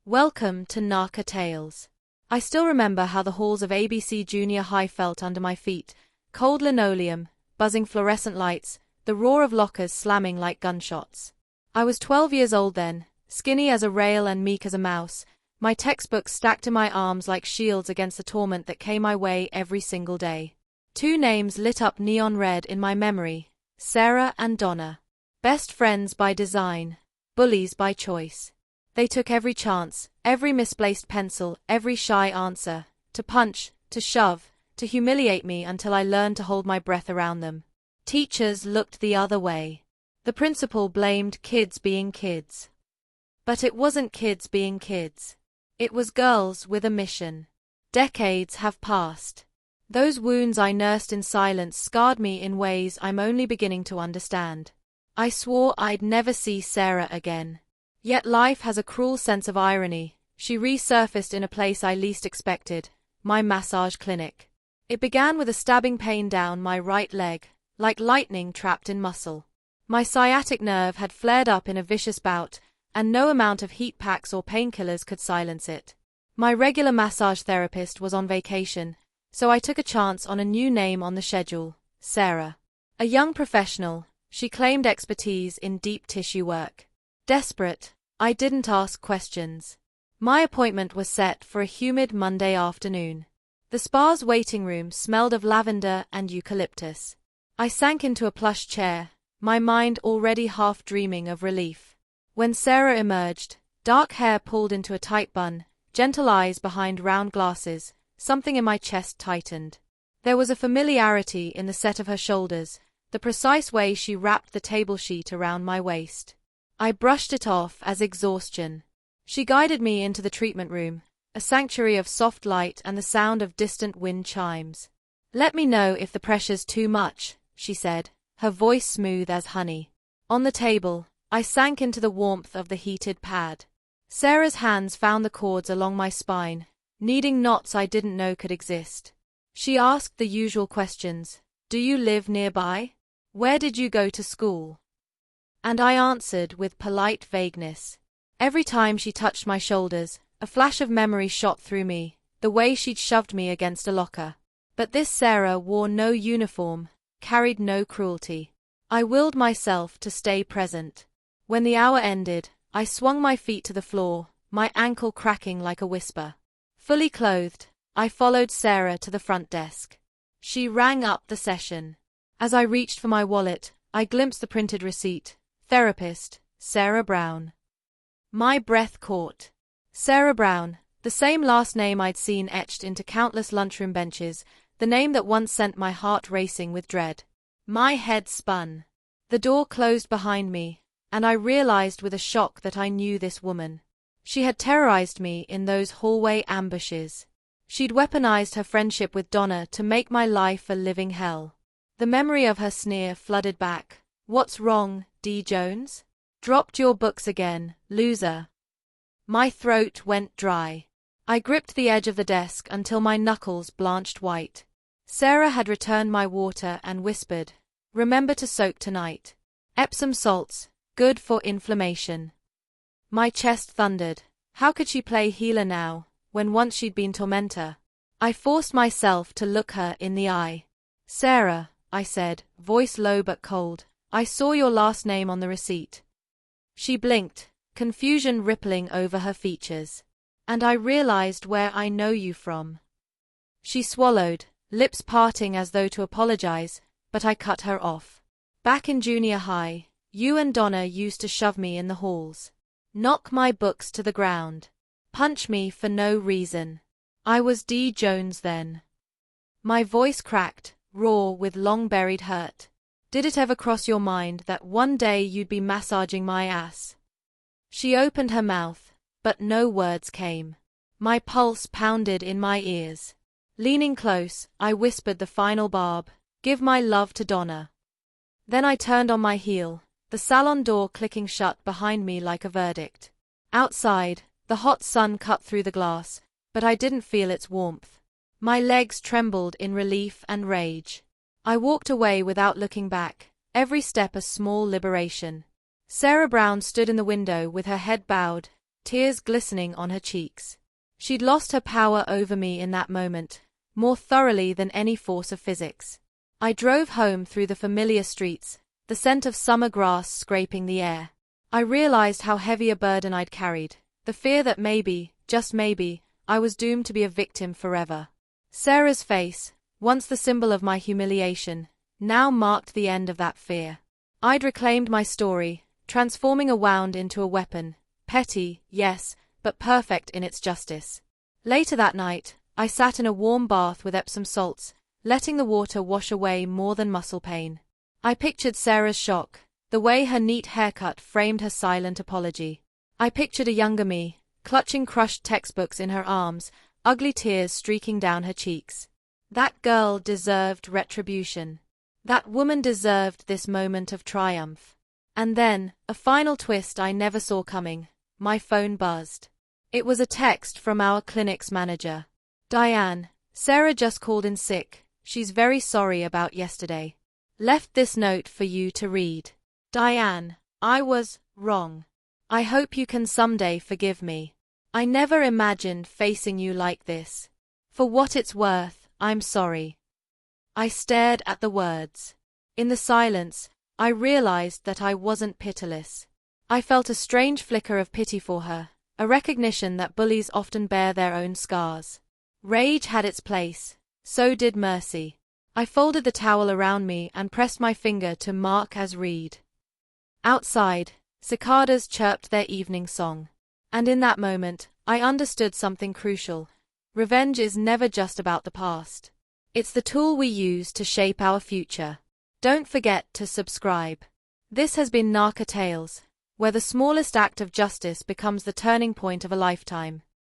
Welcome to Narca Tales. I still remember how the halls of ABC Junior High felt under my feet. Cold linoleum, buzzing fluorescent lights, the roar of lockers slamming like gunshots. I was 12 years old then, skinny as a rail and meek as a mouse, my textbooks stacked in my arms like shields against the torment that came my way every single day. Two names lit up neon red in my memory, Sarah and Donna. Best friends by design, bullies by choice. They took every chance, every misplaced pencil, every shy answer, to punch, to shove, to humiliate me until I learned to hold my breath around them. Teachers looked the other way. The principal blamed kids being kids. But it wasn't kids being kids. It was girls with a mission. Decades have passed. Those wounds I nursed in silence scarred me in ways I'm only beginning to understand. I swore I'd never see Sarah again. Yet life has a cruel sense of irony. She resurfaced in a place I least expected, my massage clinic. It began with a stabbing pain down my right leg, like lightning trapped in muscle. My sciatic nerve had flared up in a vicious bout, and no amount of heat packs or painkillers could silence it. My regular massage therapist was on vacation, so I took a chance on a new name on the schedule, Sarah. A young professional, she claimed expertise in deep tissue work. Desperate, I didn't ask questions. My appointment was set for a humid Monday afternoon. The spa's waiting room smelled of lavender and eucalyptus. I sank into a plush chair, my mind already half dreaming of relief. When Sarah emerged, dark hair pulled into a tight bun, gentle eyes behind round glasses, something in my chest tightened. There was a familiarity in the set of her shoulders, the precise way she wrapped the table sheet around my waist. I brushed it off as exhaustion. She guided me into the treatment room, a sanctuary of soft light and the sound of distant wind chimes. "Let me know if the pressure's too much," she said, her voice smooth as honey. On the table, I sank into the warmth of the heated pad. Sarah's hands found the cords along my spine, kneading knots I didn't know could exist. She asked the usual questions. "Do you live nearby? Where did you go to school?" And I answered with polite vagueness. Every time she touched my shoulders, a flash of memory shot through me, the way she'd shoved me against a locker. But this Sarah wore no uniform, carried no cruelty. I willed myself to stay present. When the hour ended, I swung my feet to the floor, my ankle cracking like a whisper. Fully clothed, I followed Sarah to the front desk. She rang up the session. As I reached for my wallet, I glimpsed the printed receipt. Therapist, Sarah Brown. My breath caught. Sarah Brown, the same last name I'd seen etched into countless lunchroom benches, the name that once sent my heart racing with dread. My head spun. The door closed behind me, and I realized with a shock that I knew this woman. She had terrorized me in those hallway ambushes. She'd weaponized her friendship with Donna to make my life a living hell. The memory of her sneer flooded back. "What's wrong, D. Jones? Dropped your books again, loser." My throat went dry. I gripped the edge of the desk until my knuckles blanched white. Sarah had returned my water and whispered, "Remember to soak tonight. Epsom salts, good for inflammation." My chest thundered. How could she play healer now, when once she'd been tormentor? I forced myself to look her in the eye. "Sarah," I said, voice low but cold, "I saw your last name on the receipt." She blinked, confusion rippling over her features. "And I realized where I know you from." She swallowed, lips parting as though to apologize, but I cut her off. "Back in junior high, you and Donna used to shove me in the halls. Knock my books to the ground. Punch me for no reason. I was D. Jones then." My voice cracked, raw with long-buried hurt. "Did it ever cross your mind that one day you'd be massaging my ass?" She opened her mouth, but no words came. My pulse pounded in my ears. Leaning close, I whispered the final barb, "Give my love to Donna." Then I turned on my heel, the salon door clicking shut behind me like a verdict. Outside, the hot sun cut through the glass, but I didn't feel its warmth. My legs trembled in relief and rage. I walked away without looking back, every step a small liberation. Sarah Brown stood in the window with her head bowed, tears glistening on her cheeks. She'd lost her power over me in that moment, more thoroughly than any force of physics. I drove home through the familiar streets, the scent of summer grass scraping the air. I realized how heavy a burden I'd carried, the fear that maybe, just maybe, I was doomed to be a victim forever. Sarah's face, once the symbol of my humiliation, now marked the end of that fear. I'd reclaimed my story, transforming a wound into a weapon, petty, yes, but perfect in its justice. Later that night, I sat in a warm bath with Epsom salts, letting the water wash away more than muscle pain. I pictured Sarah's shock, the way her neat haircut framed her silent apology. I pictured a younger me, clutching crushed textbooks in her arms, ugly tears streaking down her cheeks. That girl deserved retribution. That woman deserved this moment of triumph. And then, a final twist I never saw coming. My phone buzzed. It was a text from our clinic's manager. "Diane, Sarah just called in sick. She's very sorry about yesterday. Left this note for you to read. Diane, I was wrong. I hope you can someday forgive me. I never imagined facing you like this. For what it's worth, I'm sorry." I stared at the words. In the silence, I realized that I wasn't pitiless. I felt a strange flicker of pity for her, a recognition that bullies often bear their own scars. Rage had its place, so did mercy. I folded the towel around me and pressed my finger to mark as read. Outside, cicadas chirped their evening song. And in that moment, I understood something crucial. Revenge is never just about the past. It's the tool we use to shape our future. Don't forget to subscribe. This has been Narca Tales, where the smallest act of justice becomes the turning point of a lifetime.